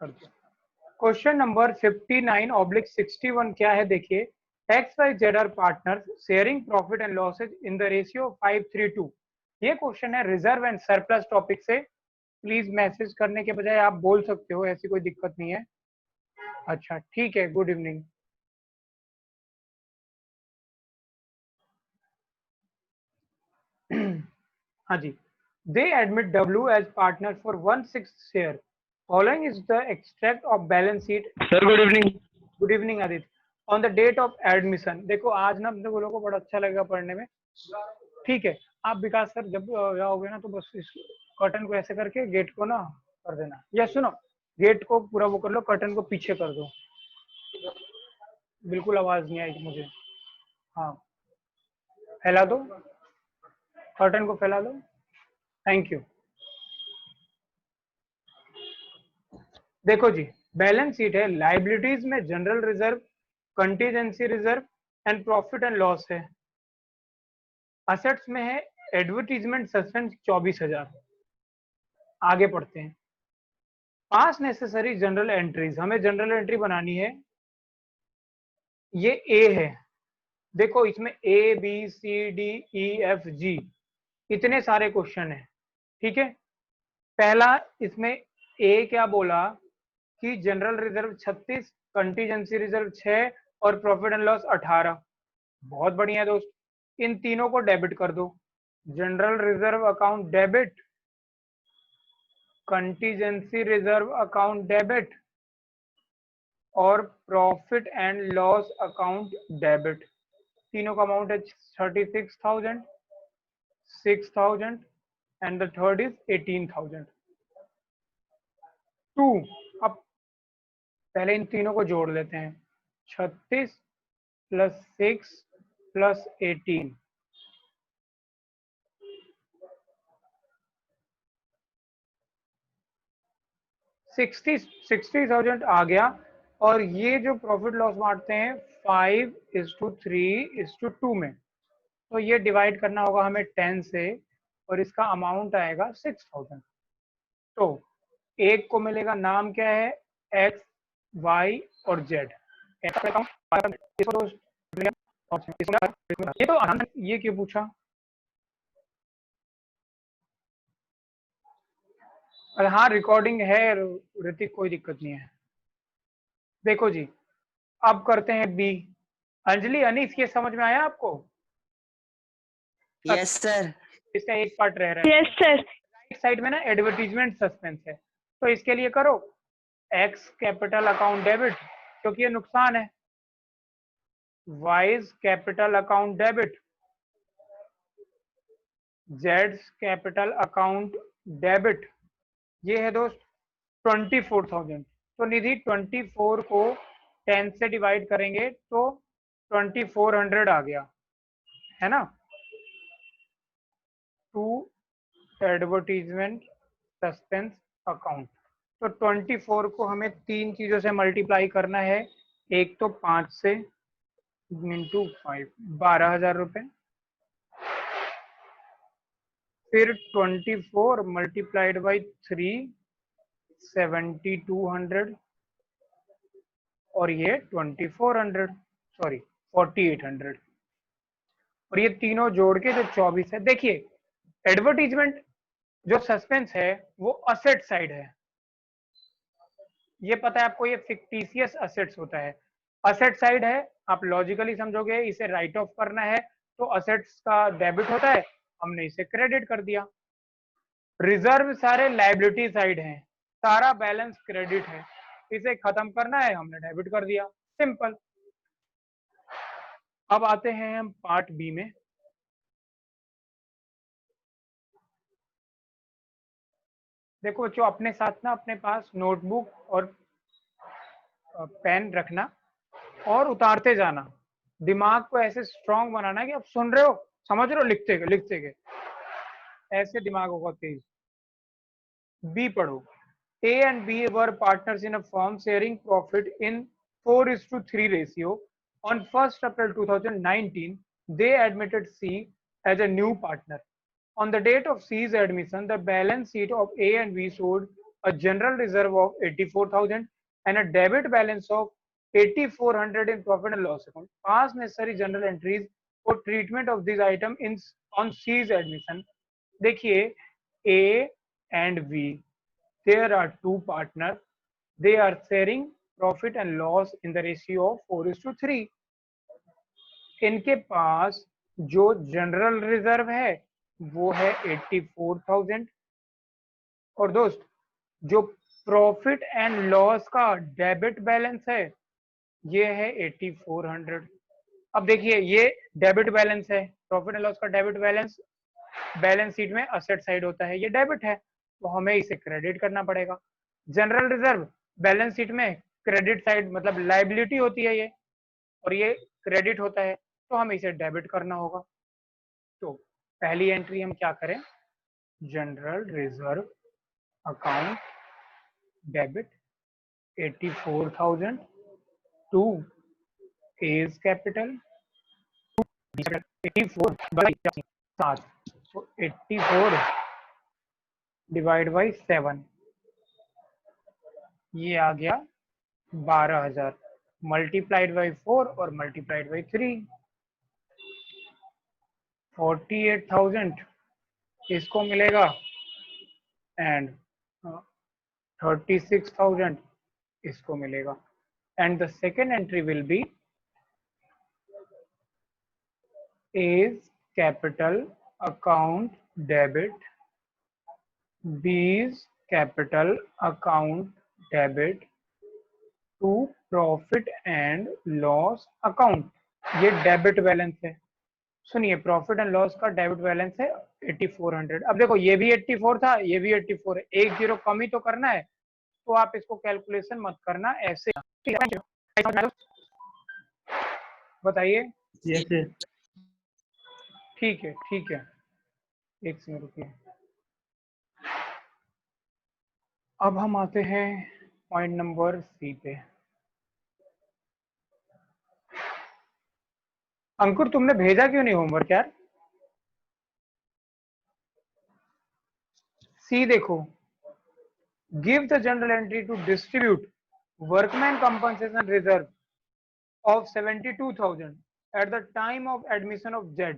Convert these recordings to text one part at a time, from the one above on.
कर दो। Question number 59/61 क्या है देखिए, X Y Z are partners sharing profit and losses in the ratio 5:3:2। ये क्वेश्चन है रिजर्व एंड सरप्लस टॉपिक से। प्लीज मैसेज करने के बजाय आप बोल सकते हो, ऐसी कोई दिक्कत नहीं है। अच्छा ठीक है, गुड इवनिंग। हाँ जी, they admit W as partner for 1/6 share. Following is the extract of balance sheet. Sir good evening. Good evening Aditya. On the date of admission, देखो आज ना अपने लोगों को बड़ा अच्छा लगेगा पढ़ने में। ठीक है, आप विकास सर जब जाओगे ना तो बस इस कर्टन को ऐसे करके गेट को ना कर देना, या सुनो गेट को पूरा वो कर लो, कर्टन को पीछे कर दो, बिल्कुल आवाज नहीं आएगी मुझे। हाँ, फैला दो, कर्टन को फैला दो। Thank you. देखो जी, बैलेंस शीट है, लाइबिलिटीज में general reserve, contingency reserve and profit and loss है। असेट्स में है एडवर्टीजमेंट सस्पेंस 24,000। आगे पढ़ते हैं। पास नेसेसरी जनरल एंट्रीज, हमें जनरल एंट्री बनानी है। ये ए है, देखो इसमें A B C D E F G इतने सारे क्वेश्चन है। ठीक है, पहला इसमें ए क्या बोला कि जनरल रिजर्व 36, कंटीजेंसी रिजर्व 6 और प्रॉफिट एंड लॉस 18। बहुत बढ़िया दोस्त, इन तीनों को डेबिट कर दो। General reserve account debit, contingency reserve account debit और profit and loss account debit. तीनों का अमाउंट है 36,000, 6,000 एंड द थर्ड इज 18,000। 2, अब पहले इन तीनों को जोड़ लेते हैं। 36 + 6 + 18, 60,000 आ गया। और ये जो प्रॉफिट लॉस बांटते हैं 5:3:2 में, तो ये डिवाइड करना होगा हमें 10 से और इसका अमाउंट आएगा 6,000। तो एक को मिलेगा, नाम क्या है, एक्स वाई और जेड। ये तो आसान, ये क्यों पूछा? अरे हाँ, रिकॉर्डिंग है ऋतिक, कोई दिक्कत नहीं है। देखो जी, अब करते हैं बी। अंजलि अनीस, ये समझ में आया आपको? Yes sir. इसका एक पार्ट रह रहा है। Yes sir. राइट साइड में ना एडवर्टीजमेंट सस्पेंस है, तो इसके लिए करो एक्स कैपिटल अकाउंट डेबिट क्योंकि ये नुकसान है, wise capital account debit, Z capital account debit. ये है दोस्त 24,000। तो निधि 24 को 10 से डिवाइड करेंगे तो 2400 आ गया, है ना। To advertisement suspense account. तो 24 को हमें तीन चीजों से मल्टीप्लाई करना है। एक तो 5 से इंटू 5, 12,000 रुपए। फिर 24 मल्टीप्लाइड बाई 3, 7,200 और ये 2,400, सॉरी 4,800। और ये तीनों जोड़ के जो 24 है। देखिए, एडवर्टीजमेंट जो सस्पेंस है वो असेट साइड है, ये पता है आपको, ये फिक्टिशियस असेट्स होता है। असेट साइड है, आप लॉजिकली समझोगे, इसे राइट ऑफ करना है तो असेट्स का डेबिट होता है, हमने इसे क्रेडिट कर दिया। रिजर्व सारे लायबिलिटी साइड हैं, सारा बैलेंस क्रेडिट है, इसे खत्म करना है, हमने डेबिट कर दिया, सिंपल। अब आते हैं हम पार्ट बी में। देखो बच्चों, अपने साथ ना अपने पास नोटबुक और पेन रखना और उतारते जाना। दिमाग को ऐसे स्ट्रांग बनाना है कि आप सुन रहे हो, समझ रहे हो, लिखते गए लिखते गए, ऐसे दिमाग होगा तेज। बी पढ़ो। A and B were partners in a firm sharing profit in 4:3 ratio. On 1st April 2019, they admitted C as a new partner. On the date of C's admission, the balance sheet of A and B showed a general reserve of 84,000 and a debit balance of 8,400 in profit and loss account. Pass necessary general entries for treatment of this item in on C's admission. देखिए A and B, there are two partners. They are sharing profit and loss in the ratio of 4:3. इनके पास जो general reserve है वो है 84,000 और दोस्त जो profit and loss का डेबिट बैलेंस है ये है 8,400। अब देखिए ये डेबिट बैलेंस है, प्रॉफिट एंड लॉस का डेबिट बैलेंस बैलेंस शीट में असेट साइड होता है, ये डेबिट है तो हमें इसे क्रेडिट करना पड़ेगा। जनरल रिजर्व बैलेंस शीट में क्रेडिट साइड मतलब लाइबिलिटी होती है ये, और ये क्रेडिट होता है तो हमें इसे डेबिट करना होगा। तो पहली एंट्री हम क्या करें, general reserve account debit 84,000 to A's capital 84 by 7, तो 84 डिवाइड बाई 7, ये आ गया 12,000 मल्टीप्लाइड बाई 4 और मल्टीप्लाइड बाई 3, 48,000 इसको मिलेगा एंड 36,000 इसको मिलेगा। And the second entry will be A's capital account debit, B's capital account debit to profit and loss account। ये debit balance है। सुनिए प्रॉफिट एंड लॉस का डेबिट बैलेंस है 8400। अब देखो ये भी 84 था, ये भी 84 है, एक जीरो कम ही तो करना है, तो आप इसको कैलकुलेशन मत करना ऐसे। बताइए। ठीक है ठीक है, एक सेकंड रुकिए। अब हम आते हैं पॉइंट नंबर सी पे। अंकुर तुमने भेजा क्यों नहीं होमवर्क यार? सी देखो, give the journal entry to distribute workman compensation reserve of 72,000 at the time of admission of Z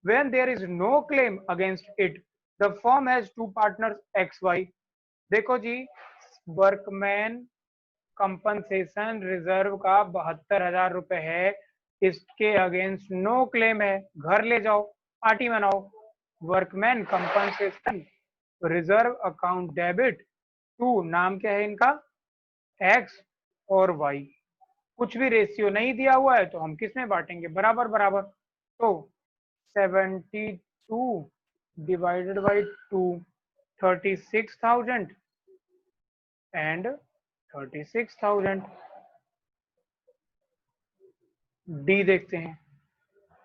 when there is no claim against it. The firm has two partners XY। देखो जी, workman compensation reserve का 72,000 रुपए है, इसके against no claim है, घर ले जाओ party मनाओ। Workman compensation reserve account debit to, नाम क्या है इनका, एक्स और वाई। कुछ भी रेशियो नहीं दिया हुआ है तो हम किस में बांटेंगे, बराबर बराबर। तो 72 डिवाइडेड बाई 2, 36,000 एंड 36,000। डी देखते हैं,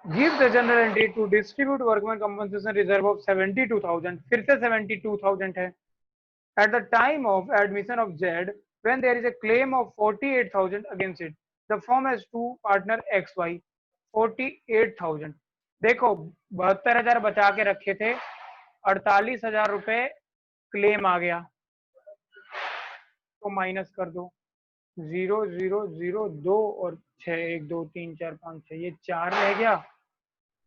give the journal entry to distribute workman compensation reserve of 72,000, फिर से 72,000 है, at the time of admission of Z when there is a claim of 48,000 against it, the firm has two partner XY। 48,000, देखो 72,000 बचा के रखे थे, 48,000 रुपए claim आ गया तो माइनस कर दो, 0 0 0 2 और 6, 1 2 3 4 5 6, ये 4 रह गया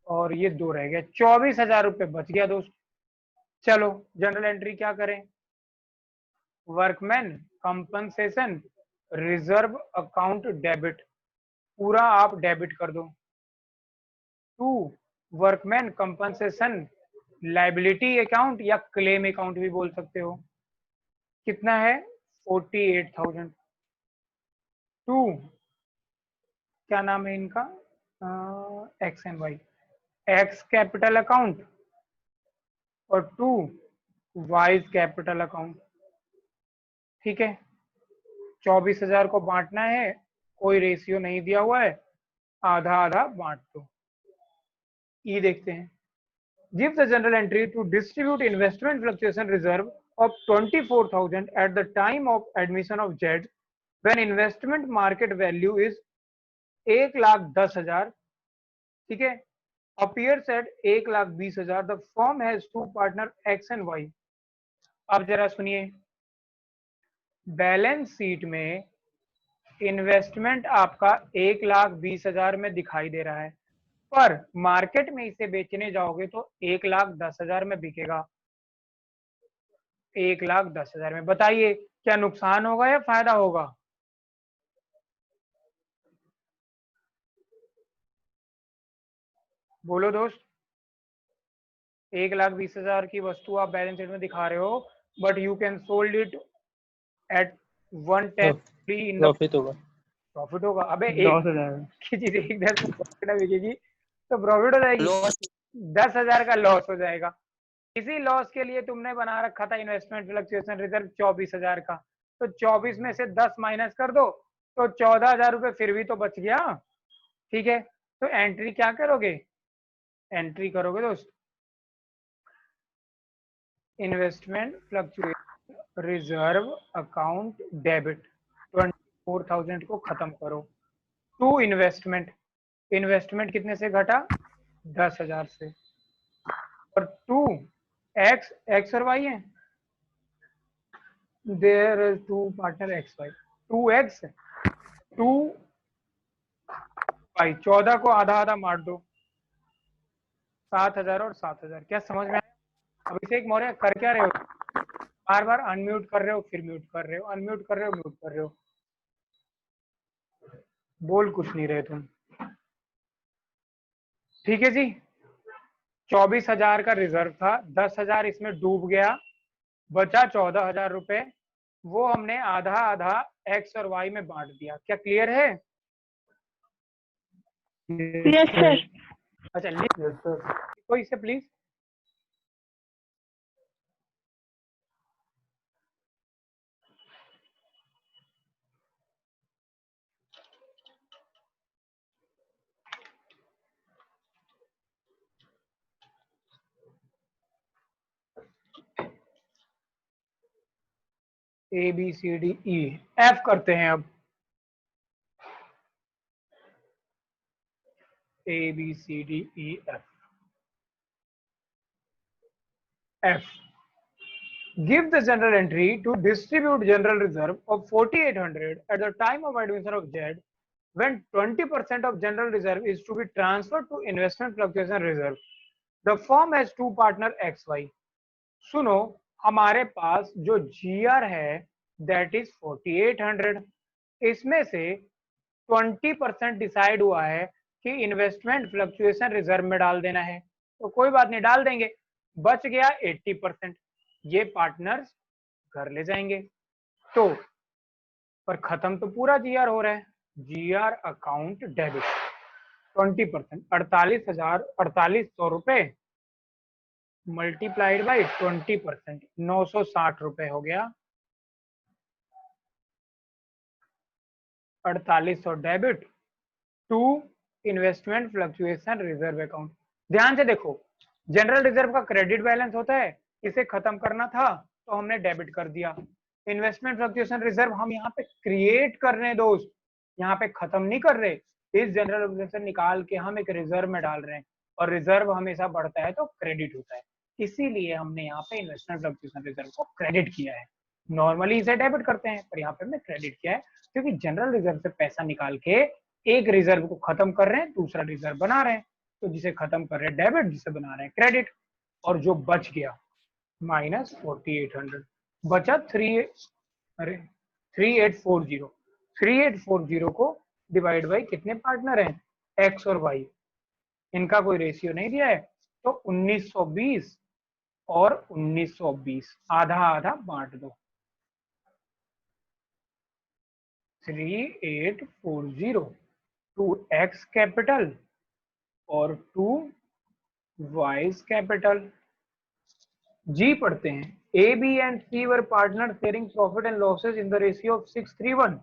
और ये 2 रह गया, 24,000 रुपए बच गया दोस्त। चलो जनरल एंट्री क्या करें, workman compensation reserve account debit, पूरा आप डेबिट कर दो, to workman compensation liability account या क्लेम अकाउंट भी बोल सकते हो। कितना है 48,000 टू, क्या नाम है इनका, X and Y, X capital account और टू वाइज कैपिटल अकाउंट। ठीक है, 24,000 को बांटना है, कोई रेशियो नहीं दिया हुआ है, आधा आधा बांट दो। ई देखते हैं, give the journal entry to distribute investment fluctuation reserve of 24,000 at the time of admission of Z when investment market value is 1,10,000। ठीक है, appears at 1,20,000। the firm has two partner X and Y। अब जरा सुनिए, balance sheet में investment आपका 1,20,000 में दिखाई दे रहा है, पर मार्केट में इसे बेचने जाओगे तो 1,10,000 में बिकेगा। 1,10,000 में बताइए क्या नुकसान होगा या फायदा होगा? बोलो दोस्त। 1,20,000 की वस्तु आप बैलेंस शीट में दिखा रहे हो, but you can sold it at 110 in the profit होगा। प्रॉफिट होगा। अबे लॉस हो जाएगा। चीज 1,10 में प्रॉफिट बिकेगी तो प्रॉफिट हो जाएगी, लॉस 10,000 का लॉस हो जाएगा। इसी लॉस के लिए तुमने बना रखा था इन्वेस्टमेंट फ्लक्चुएशन रिजर्व 24,000 का, तो 24 में से 10 माइनस कर दो तो 14,000 रुपए फिर भी तो बच गया। ठीक है, तो एंट्री क्या करोगे? एंट्री करोगे दोस्त, investment fluctuation reserve account debit 24,000 को खत्म करो टू इन्वेस्टमेंट। इन्वेस्टमेंट कितने से घटा? 10,000 से। और टू एक्स, एक्स और वाई है, there is two partner X Y, 2x 2y, 14 को आधा आधा मार दो, 7,000 और 7,000। क्या समझ में आया? अभिषेक मौर्य कर क्या रहे हो? बार बार अनम्यूट कर रहे हो फिर म्यूट कर रहे हो, अनम्यूट कर रहे हो म्यूट कर रहे हो, बोल कुछ नहीं रहे तुम। ठीक है जी, 24,000 का रिजर्व था, 10,000 इसमें डूब गया, बचा 14,000 रुपए, वो हमने आधा आधा एक्स और वाई में बांट दिया। क्या क्लियर है? Yes sir. अच्छा लिखो इसे please. A B C D E F करते हैं अब। A B C D E F. F, give the general entry to distribute general reserve of 4,800 at the time of admission of Z, when 20% of general reserve is to be transferred to investment fluctuation reserve. The firm has two partner XY. सुनो, हमारे पास जो GR है that is 4,800, इसमें से 20% decide हुआ है कि investment fluctuation reserve में डाल देना है, तो कोई बात नहीं डाल देंगे, बच गया 80%, ये पार्टनर्स घर ले जाएंगे। तो पर खत्म तो पूरा जीआर हो रहा है, जीआर अकाउंट डेबिट 20%, 48,000 रुपए मल्टीप्लाइड बाई 20%, 960 रुपए हो गया। 4800 debit to investment fluctuation reserve account. ध्यान से देखो, जनरल रिजर्व का क्रेडिट बैलेंस होता है, इसे खत्म करना था तो हमने डेबिट कर दिया। इन्वेस्टमेंट फ्लक्चुएशन रिजर्व हम यहाँ पे क्रिएट कर रहे हैं दोस्त, यहाँ पे खत्म नहीं कर रहे। इस जनरल ऑब्लिगेशन निकाल के हम एक रिजर्व में डाल रहे हैं, और रिजर्व हमेशा बढ़ता है तो क्रेडिट होता है, इसीलिए हमने यहाँ पे इन्वेस्टमेंट फ्लक्चुएशन रिजर्व को क्रेडिट किया है। नॉर्मली इसे डेबिट करते हैं, पर यहाँ पे हमने क्रेडिट किया है, क्योंकि जनरल रिजर्व से पैसा निकाल के एक रिजर्व को खत्म कर रहे हैं, दूसरा रिजर्व बना रहे हैं, तो जिसे खत्म कर रहे हैं डेबिट, जिसे बना रहे हैं क्रेडिट। और जो बच गया माइनस 4,800, बचा 3,840 को डिवाइड बाई कितने पार्टनर हैं, एक्स और वाई, इनका कोई रेशियो नहीं दिया है, तो 1920 और 1920 आधा आधा बांट दो। 3,840 टू एक्स कैपिटल और टू वाइज कैपिटल। जी पढ़ते हैं, A, B and C were partners sharing profit and losses in the ratio of 6:1.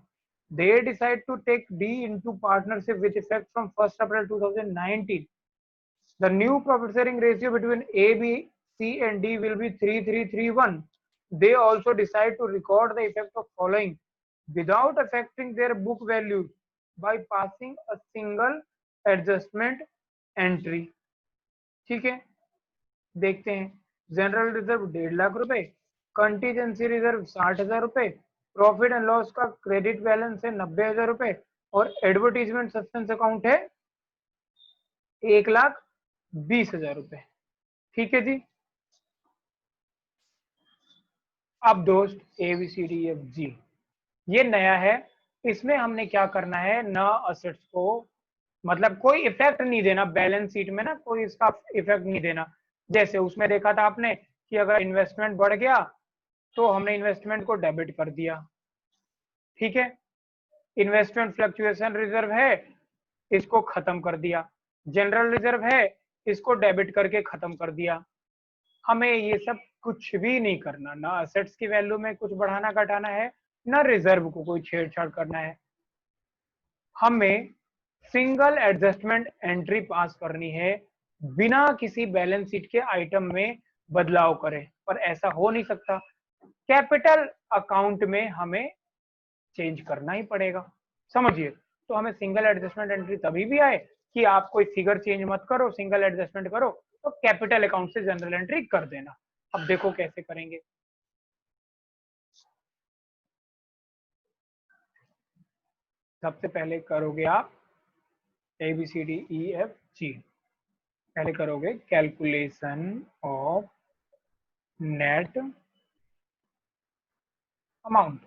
They decide to take D into partnership with effect from 1st April 2019. The new profit sharing ratio between A, B, C and D will be 3:3:1. They also decide to record the effect of following without affecting their book values by passing a single adjustment entry. ठीक है, देखते हैं। General reserve 1.5 lakh रुपए, contingency reserve 60,000 रुपए, profit and loss का credit balance है 90,000 रुपए और एडवर्टीजमेंट सस्पेंस अकाउंट है 1,20,000 रुपए। ठीक है जी। अब दोस्त ABCDEFG ये नया है, इसमें हमने क्या करना है, ना असेट्स को मतलब कोई इफेक्ट नहीं देना बैलेंस शीट में, ना कोई इसका इफेक्ट नहीं देना। जैसे उसमें देखा था आपने कि अगर इन्वेस्टमेंट बढ़ गया तो हमने इन्वेस्टमेंट को डेबिट कर दिया। ठीक है, इन्वेस्टमेंट फ्लक्चुएशन रिजर्व है, इसको खत्म कर दिया। जनरल रिजर्व है, इसको डेबिट करके खत्म कर दिया। हमें ये सब कुछ भी नहीं करना, ना असेट्स की वैल्यू में कुछ बढ़ाना घटाना है, ना रिजर्व को कोई छेड़छाड़ करना है। हमें सिंगल एडजस्टमेंट एंट्री पास करनी है बिना किसी बैलेंस शीट के आइटम में बदलाव करे, पर ऐसा हो नहीं सकता। कैपिटल अकाउंट में हमें चेंज करना ही पड़ेगा, समझिए। तो हमें सिंगल एडजस्टमेंट एंट्री तभी भी आए कि आप कोई फिगर चेंज मत करो, सिंगल एडजस्टमेंट करो, तो कैपिटल अकाउंट से जनरल एंट्री कर देना। अब देखो कैसे करेंगे। सबसे पहले करोगे आप ABCDEFG, पहले करोगे calculation of net amount.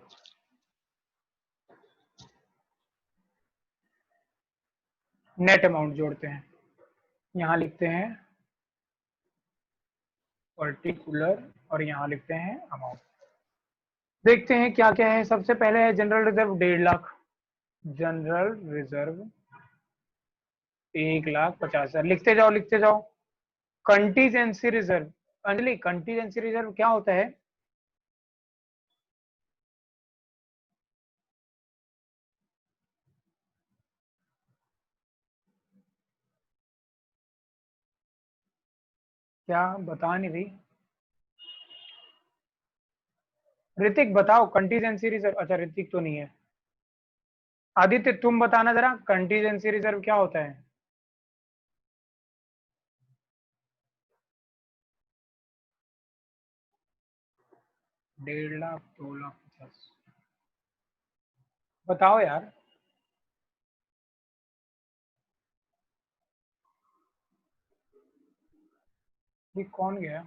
Net amount जोड़ते हैं, यहां लिखते हैं पर्टिकुलर और यहां लिखते हैं अमाउंट। देखते हैं क्या क्या है। सबसे पहले है general reserve 1.5 lakh, general reserve 1,50,000। लिखते जाओ लिखते जाओ। Contingency reserve, Anjali contingency reserve क्या होता है? क्या बता नहीं रही? ऋतिक बताओ कंटीजेंसी रिजर्व। अच्छा ऋतिक तो नहीं है। आदित्य तुम बताना जरा कंटीजेंसी रिजर्व क्या होता है? 1.5 लाख, 2,50,000 बताओ यार। ये कौन गया?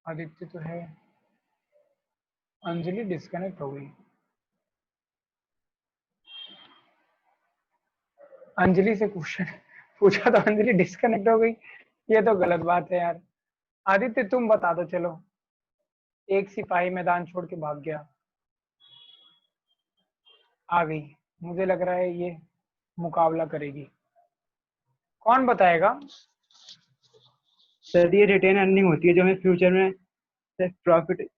आदित्य तो है। अंजलि डिस्कनेक्ट हो गई। अंजलि से क्वेश्चन पूछा तो अंजलि डिस्कनेक्ट हो गई, ये तो गलत बात है यार। आदित्य तुम बता दो चलो। एक सिपाही मैदान छोड़ के भाग गया। आ गई, मुझे लग रहा है ये मुकाबला करेगी। कौन बताएगा? सर ये रिटेन अर्निंग होती है जो हमें फ्यूचर में प्रॉफिट।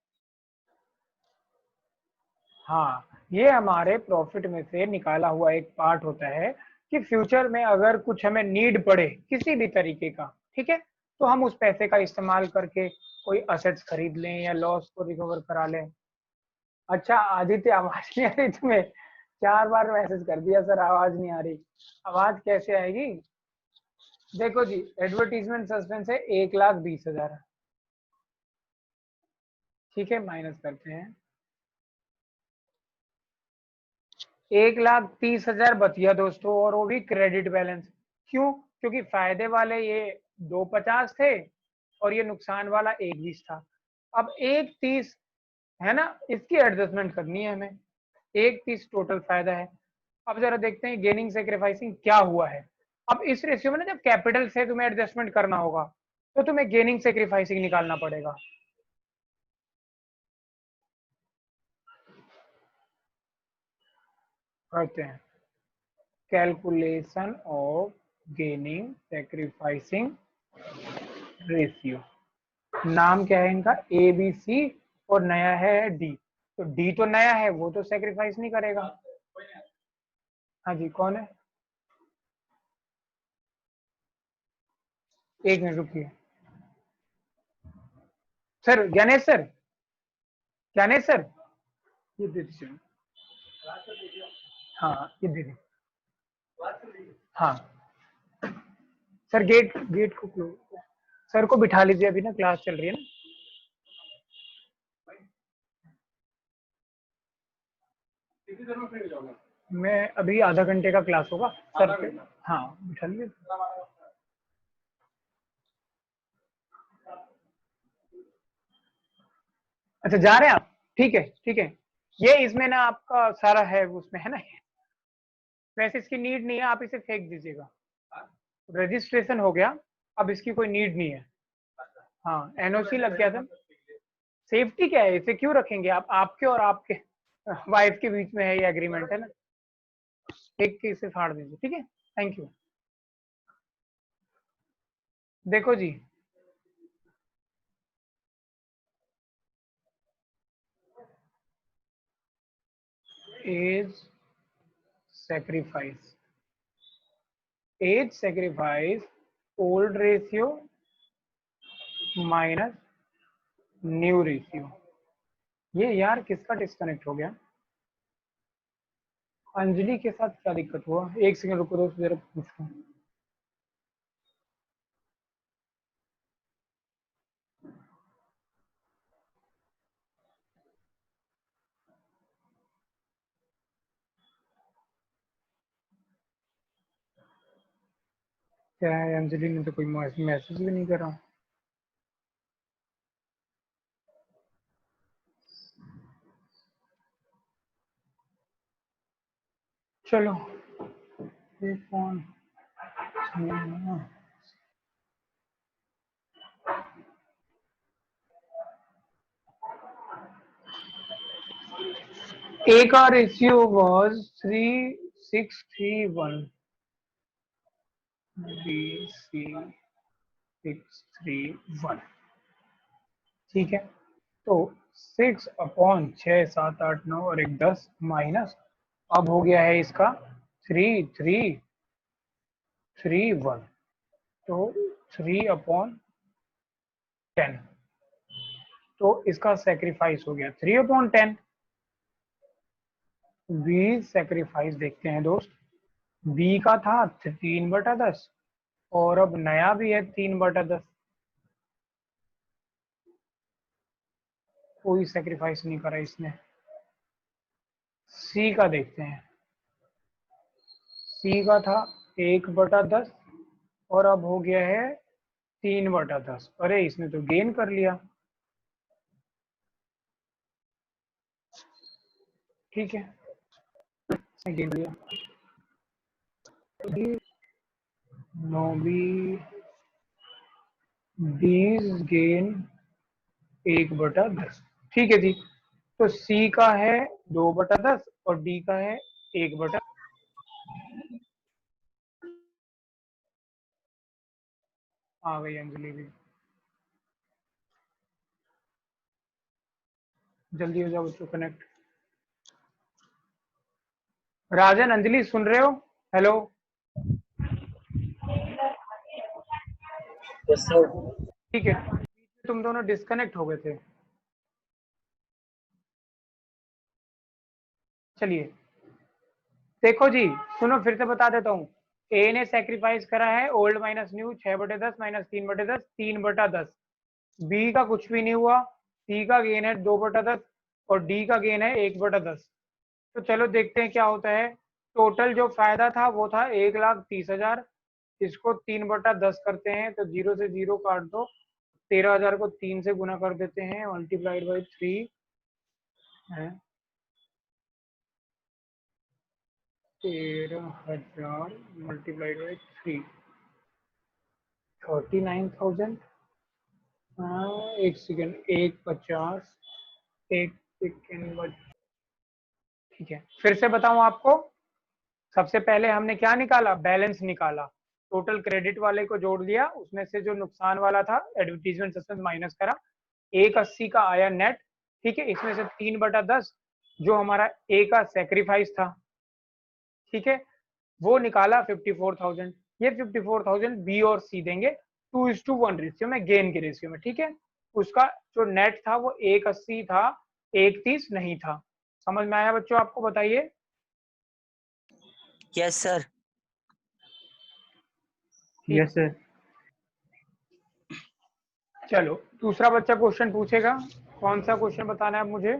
हाँ, ये हमारे प्रॉफिट में से निकाला हुआ एक पार्ट होता है कि फ्यूचर में अगर कुछ हमें नीड पड़े किसी भी तरीके का, ठीक है, तो हम उस पैसे का इस्तेमाल करके कोई असेट्स खरीद लें या लॉस को रिकवर करा लें। अच्छा आदित्य आवाज नहीं आ रही तुम्हें? 4 बार मैसेज कर दिया सर आवाज नहीं आ रही। आवाज कैसे आएगी? देखो जी, एडवर्टीजमेंट सस्पेंस है 1,20,000। ठीक है, माइनस करते हैं। 1,30,000 बचिया दोस्तों, और वो भी क्रेडिट बैलेंस। क्यों? क्योंकि फायदे वाले ये 250 थे और ये नुकसान वाला 1,20 था। अब 1,30 है ना, इसकी एडजस्टमेंट करनी है हमें। 1,30 टोटल फायदा है। अब जरा देखते हैं गेनिंग सेक्रीफाइसिंग क्या हुआ है। अब इस रेशियो में ना जब कैपिटल से तुम्हें एडजस्टमेंट करना होगा तो तुम्हें गेनिंग सेक्रीफाइसिंग निकालना पड़ेगा। करते हैं calculation of gaining sacrificing ratio. नाम क्या है इनका? ABC और नया है D। तो D तो नया है, वो तो सेक्रीफाइस नहीं करेगा। हाँ जी, कौन है? एक मिनट रुकिए sir. Gyanesh sir, Gyanesh sir, ये दे दीजिए। हाँ ये दे दीजिए। हाँ सर, गेट गेट को क्लोज। सर को बिठा लीजिए, अभी ना क्लास चल रही है ना। मैं अभी आधा घंटे का क्लास होगा सर पे। हाँ बिठा लिए। अच्छा जा रहे हैं आप, ठीक है ठीक है। ये इसमें ना आपका सारा है उसमें है ना, वैसे इसकी नीड नहीं है, आप इसे फेंक दीजिएगा। रजिस्ट्रेशन हो गया, अब इसकी कोई नीड नहीं है। हाँ एनओसी लग गया था। सेफ्टी क्या है, इसे क्यों रखेंगे आप, आपके और आपके वाइफ के बीच में है ये एग्रीमेंट है ना, एक के इसे फाड़ दीजिए, ठीक है। Thank you. देखो जी, as sacrifice, age sacrifice, old ratio minus new ratio. ये यार किसका डिस्कनेक्ट हो गया, अंजलि के साथ क्या दिक्कत हुआ, एक सेकंड रुको दोस्त जरा पूछूं। क्या है, अंजलि ने तो कोई मैसेज भी नहीं करा। चलो ये फोन ए का रेशियो वाज 3631, BC 631, ठीक है। तो 6/6, 7, 8, 9 और एक 10 माइनस, अब हो गया है इसका 3331, तो 3/10, तो इसका सेक्रीफाइस हो गया 3/10। बी सेक्रीफाइस देखते हैं दोस्त, बी का था 3/10 और अब नया भी है 3/10, कोई सेक्रीफाइस नहीं करा इसने। सी का देखते हैं, सी का था 1/10 और अब हो गया है 3/10, अरे इसने तो गेन कर लिया, ठीक है गेन लिया। नो बी डीज गेन 1/10, ठीक है जी। तो सी का है 2/10 और डी का है 1/, आ गई अंजलि भी, जल्दी हो जाओ बच्चों कनेक्ट। राजन अंजलि सुन रहे हो, हेलो। ठीक है, तुम दोनों डिस्कनेक्ट हो गए थे। चलिए देखो जी, सुनो फिर से बता देता हूँ। ए ने सेक्रीफाइस करा है old minus new 6/10 minus 3/10, 3/10। B का कुछ भी नहीं हुआ, सी का गेन है 2/10 और डी का गेन है 1/10। तो चलो देखते हैं क्या होता है। टोटल जो फायदा था वो था 1,30,000, इसको 3/10 करते हैं तो 0 से 0 काट दो, 13,000 को 3 से गुना कर देते हैं, मल्टीप्लाइड बाई 3 है 13,000 मल्टीप्लाइड बाई 3, 39,000। एक सेकेंड, 150, एक सेकेंड, ठीक है फिर से बताऊं आपको। सबसे पहले हमने क्या निकाला, बैलेंस निकाला, टोटल क्रेडिट वाले को जोड़ दिया, उसमें से जो नुकसान वाला था एडवर्टीजमेंट सस्पेंस माइनस करा, 180 का आया नेट, ठीक है। इसमें से 3/10 जो हमारा ए का सेक्रीफाइस था, ठीक है, वो निकाला 54,000। ये 54,000 बी और सी देंगे 2:1 रेशियो में, गेन के रेशियो में, ठीक है। उसका जो नेट था वो 180 था, 130 नहीं था। समझ में आया बच्चों, आपको बताइए। Yes sir. Yes sir. चलो दूसरा बच्चा क्वेश्चन पूछेगा, कौन सा क्वेश्चन बताना है आप मुझे।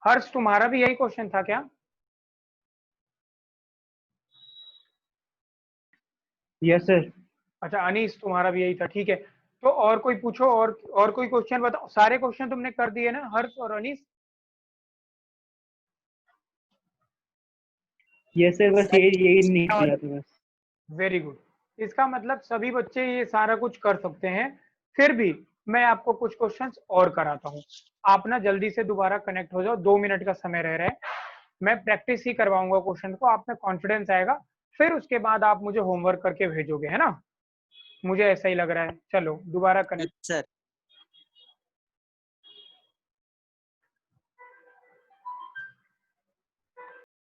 हर्ष तुम्हारा भी यही क्वेश्चन था क्या? Yes sir. अच्छा अनीस तुम्हारा भी यही था, ठीक है। तो और कोई पूछो, और कोई क्वेश्चन बताओ। सारे क्वेश्चन तुमने कर दिए ना हर्ष और अनीस? यस सर, बस यही नहीं किया था बस। Very good. इसका मतलब सभी बच्चे ये सारा कुछ कर सकते हैं। फिर भी मैं आपको कुछ क्वेश्चंस और कराता हूँ। आप ना जल्दी से दोबारा कनेक्ट हो जाओ, 2 मिनट का समय रह रहा है। मैं प्रैक्टिस ही करवाऊंगा क्वेश्चन को, आप में कॉन्फिडेंस आएगा। फिर उसके बाद आप मुझे होमवर्क करके भेजोगे, है ना? मुझे ऐसा ही लग रहा है। चलो दोबारा यस कनेक्ट। सर।